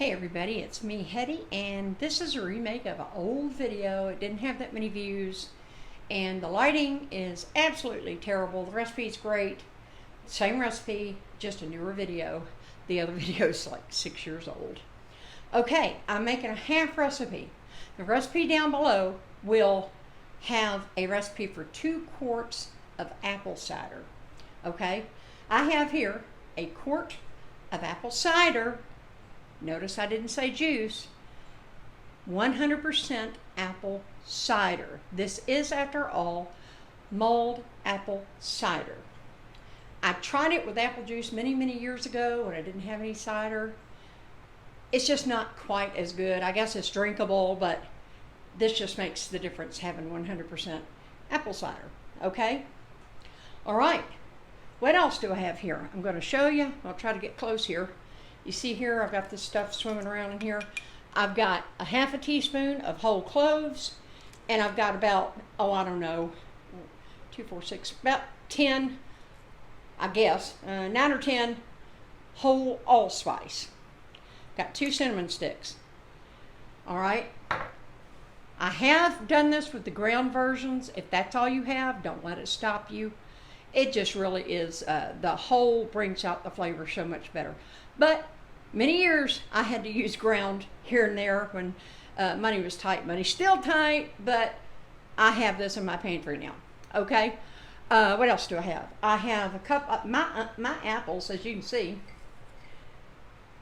Hey everybody, it's me, Hetty, and this is a remake of an old video. It didn't have that many views, and the lighting is absolutely terrible. The recipe's great. Same recipe, just a newer video. The other video is like 6 years old. Okay, I'm making a half recipe. The recipe down below will have a recipe for 2 quarts of apple cider. Okay, I have here a quart of apple cider. Notice I didn't say juice. 100% apple cider. This is, after all, mulled apple cider. I tried it with apple juice many, many years ago when I didn't have any cider. It's just not quite as good. I guess it's drinkable, but this just makes the difference having 100% apple cider. Okay? All right. What else do I have here? I'm going to show you. I'll try to get close here. You see here, I've got this stuff swimming around in here. I've got a half a teaspoon of whole cloves, and I've got about, I don't know, 2, 4, 6, about 10, I guess, 9 or 10 whole allspice. Got 2 cinnamon sticks. All right. I have done this with the ground versions. If that's all you have, don't let it stop you. It just really is, the whole brings out the flavor so much better. But many years I had to use ground here and there when money was tight. Money's still tight, but I have this in my pantry now. Okay. What else do I have? I have a cup of my apples, as you can see.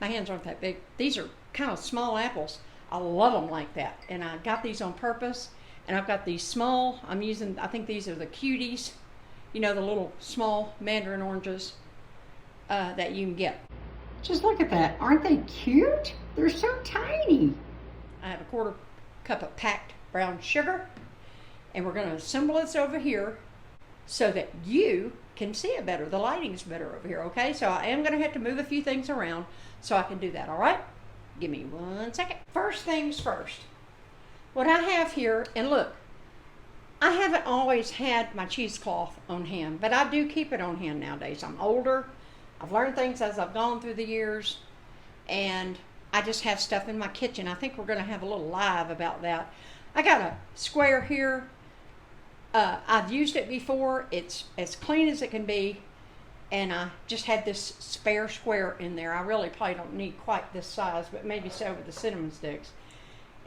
My hands aren't that big. These are kind of small apples. I love them like that, and I got these on purpose. And I've got these small. I'm using, I think these are the cuties. You know, the little small mandarin oranges that you can get. Just look at that. Aren't they cute? They're so tiny. I have a 1/4 cup of packed brown sugar, and we're going to assemble this over here so that you can see it better. The lighting's better over here, okay? So I am going to have to move a few things around so I can do that, all right? Give me 1 second. First things first. What I have here, and look, I haven't always had my cheesecloth on hand, but I do keep it on hand nowadays. I'm older. I've learned things as I've gone through the years, and I just have stuff in my kitchen. I think we're going to have a little live about that. I got a square here. I've used it before. It's as clean as it can be, and I just had this spare square in there. I really probably don't need quite this size, but maybe so with the cinnamon sticks.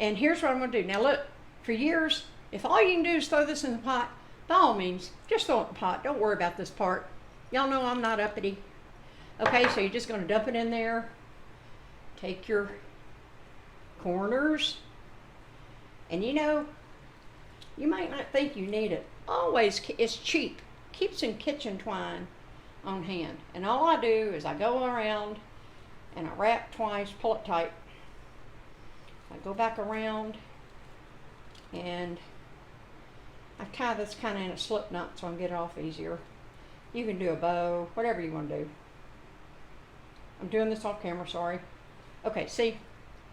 And here's what I'm going to do. Now look, for years, if all you can do is throw this in the pot, by all means, just throw it in the pot. Don't worry about this part. Y'all know I'm not uppity. Okay, so you're just going to dump it in there. Take your corners. And you know, you might not think you need it. Always, it's cheap. Keep some kitchen twine on hand. And all I do is I go around and I wrap twice, pull it tight. I go back around and I tie this kind of in a slip knot so I can get it off easier. You can do a bow, whatever you want to do. I'm doing this off camera, sorry. Okay, see,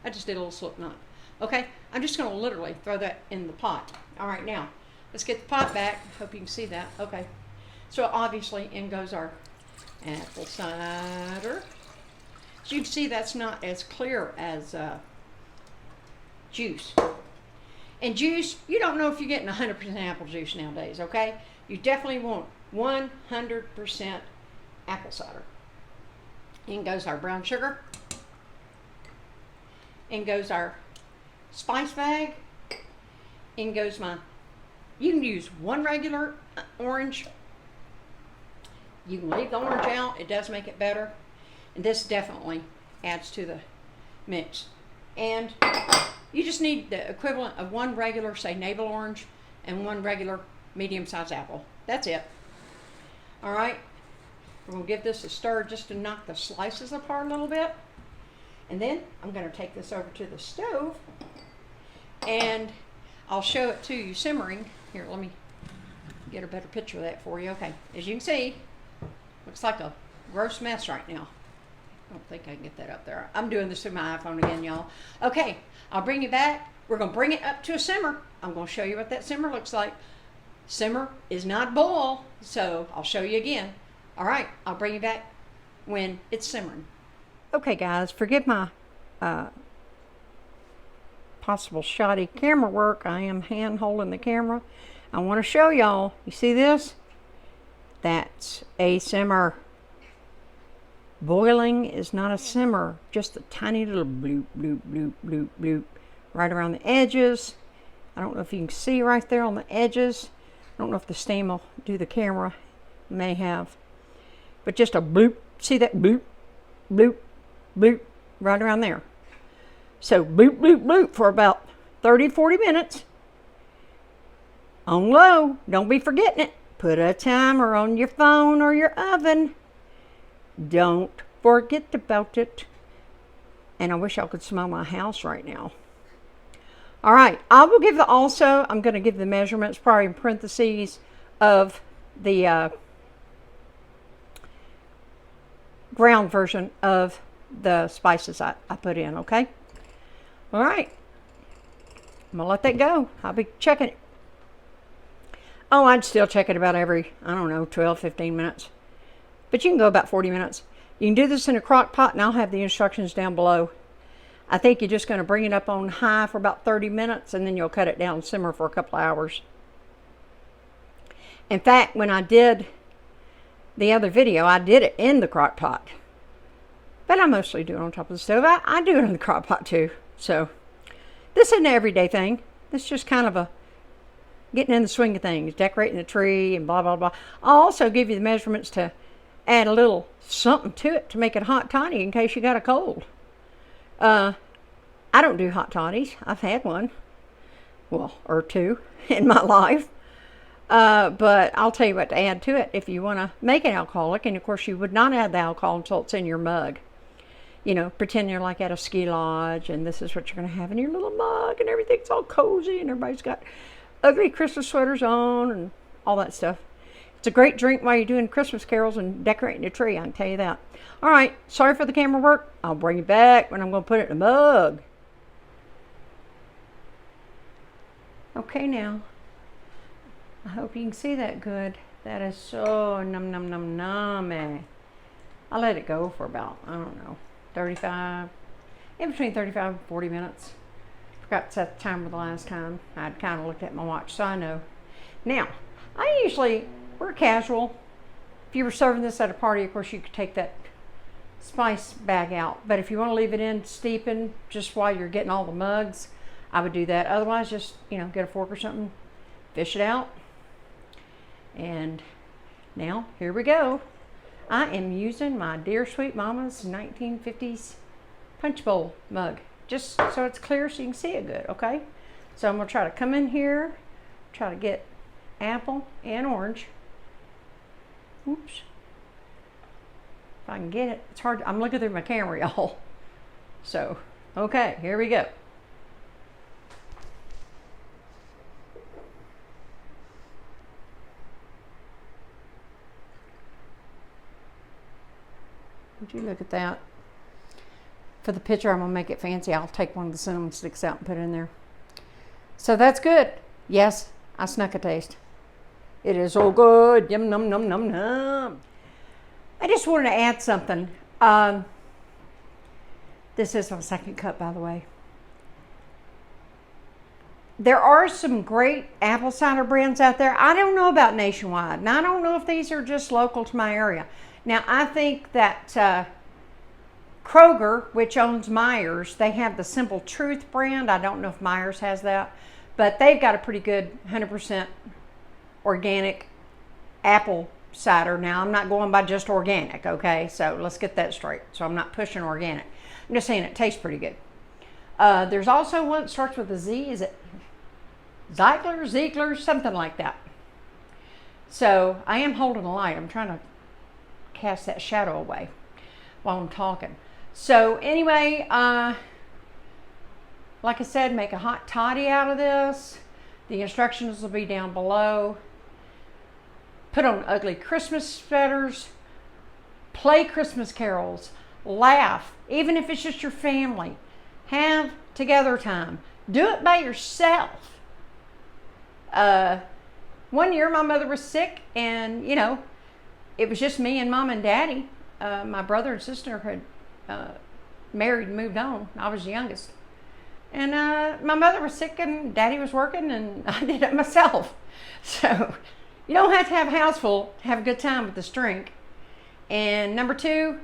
I just did a little slip knot. Okay, I'm just going to literally throw that in the pot. All right, now, let's get the pot back. Hope you can see that. Okay, so obviously in goes our apple cider. So you can see that's not as clear as juice. And juice, you don't know if you're getting 100% apple juice nowadays, okay? You definitely want 100% apple cider. In goes our brown sugar. In goes our spice bag. In goes you can use 1 regular orange. You can leave the orange out. It does make it better. And this definitely adds to the mix. And you just need the equivalent of 1 regular, say, navel orange and 1 regular medium-sized apple. That's it. All right. We're going to give this a stir just to knock the slices apart a little bit. And then I'm going to take this over to the stove and I'll show it to you simmering. Here, let me get a better picture of that for you. Okay, as you can see, looks like a gross mess right now. I don't think I can get that up there. I'm doing this through my iPhone again, y'all. Okay, I'll bring you back. We're going to bring it up to a simmer. I'm going to show you what that simmer looks like. Simmer is not boil, so I'll show you again. All right, I'll bring you back when it's simmering. Okay guys, forgive my possible shoddy camera work, I am hand holding the camera. I want to show y'all. You see this? That's a simmer. Boiling is not a simmer, just a tiny little bloop, bloop, bloop, bloop, bloop, right around the edges. I don't know if you can see right there on the edges. I don't know if the steam will do the camera. It may have. But just a bloop. See that bloop, bloop, bloop, right around there. So bloop, bloop, bloop for about 30, 40 minutes. On low. Don't be forgetting it. Put a timer on your phone or your oven. Don't forget about it. And I wish I could smell my house right now. All right, I will give I'm going to give the measurements, probably in parentheses, of the ground version of the spices I put in, okay? All right, I'm going to let that go. I'll be checking it. Oh, I'd still check it about every, 12, 15 minutes. But you can go about 40 minutes. You can do this in a crock pot, and I'll have the instructions down below. I think you're just going to bring it up on high for about 30 minutes, and then you'll cut it down and simmer for a couple of hours. In fact, when I did the other video, I did it in the crock pot. But I mostly do it on top of the stove. I do it in the crock pot too. So this isn't an everyday thing. This is just kind of a getting in the swing of things, decorating the tree and blah, blah, blah. I'll also give you the measurements to add a little something to it to make it hot toddy in case you got a cold. I don't do hot toddies. I've had one, well, or two in my life. But I'll tell you what to add to it if you want to make it alcoholic. And of course, you would not add the alcohol until it's in your mug. You know, pretend you're like at a ski lodge and this is what you're going to have in your little mug and everything's all cozy and everybody's got ugly Christmas sweaters on and all that stuff. It's a great drink while you're doing Christmas carols and decorating the tree, I can tell you that. All right, sorry for the camera work. I'll bring it back when I'm going to put it in a mug. Okay, now. I hope you can see that good. That is so num num num nummy. I let it go for about, 35, in between 35 and 40 minutes. Forgot to set the timer the last time. I'd kind of looked at my watch, so I know. Now, we're casual. If you were serving this at a party, of course, you could take that spice bag out. But if you want to leave it in steeping just while you're getting all the mugs, I would do that. Otherwise, just, get a fork or something, fish it out. And now, here we go. I am using my Dear Sweet Mama's 1950s punch bowl mug, just so it's clear so you can see it good, okay? So I'm going to try to come in here, try to get apple and orange. Oops. If I can get it. It's hard. I'm looking through my camera, y'all. So, okay, here we go. Would you look at that? For the picture, I'm going to make it fancy. I'll take one of the cinnamon sticks out and put it in there. So that's good. Yes, I snuck a taste. It is so good. Yum, num, num, num, num. I just wanted to add something. This is my second cup, by the way. There are some great apple cider brands out there. I don't know about nationwide, and I don't know if these are just local to my area. Now, I think that Kroger, which owns Myers, they have the Simple Truth brand. I don't know if Myers has that, but they've got a pretty good 100% organic apple cider. Now, I'm not going by just organic, okay? So let's get that straight. So I'm not pushing organic. I'm just saying it tastes pretty good. There's also one that starts with a Z. Is it Ziegler, something like that. So I am holding a light. I'm trying to cast that shadow away while I'm talking. So anyway, like I said, make a hot toddy out of this. The instructions will be down below. Put on ugly Christmas sweaters. Play Christmas carols. Laugh, even if it's just your family. Have together time. Do it by yourself. One year my mother was sick and, it was just me and Mom and Daddy. My brother and sister had married and moved on. I was the youngest. And my mother was sick and Daddy was working and I did it myself. So you don't have to have a house full to have a good time with this drink. And number 2,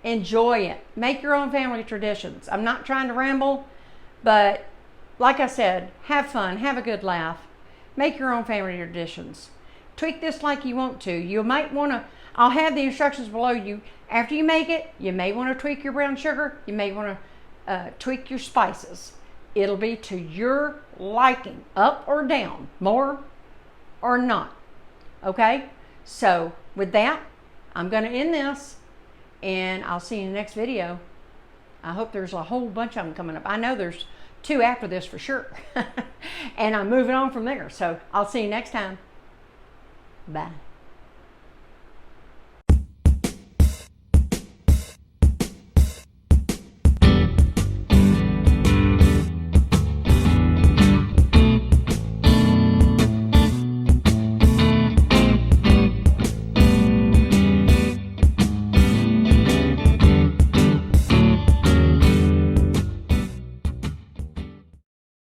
enjoy it. Make your own family traditions. I'm not trying to ramble, but like I said, have fun, have a good laugh. Make your own family traditions. Tweak this like you want to. You might want to, I'll have the instructions below you. After you make it, you may want to tweak your brown sugar. You may want to tweak your spices. It'll be to your liking, up or down, more or not. Okay? So with that, I'm going to end this and I'll see you in the next video. I hope there's a whole bunch of them coming up. I know there's 2 after this for sure. And I'm moving on from there. So I'll see you next time. Bye.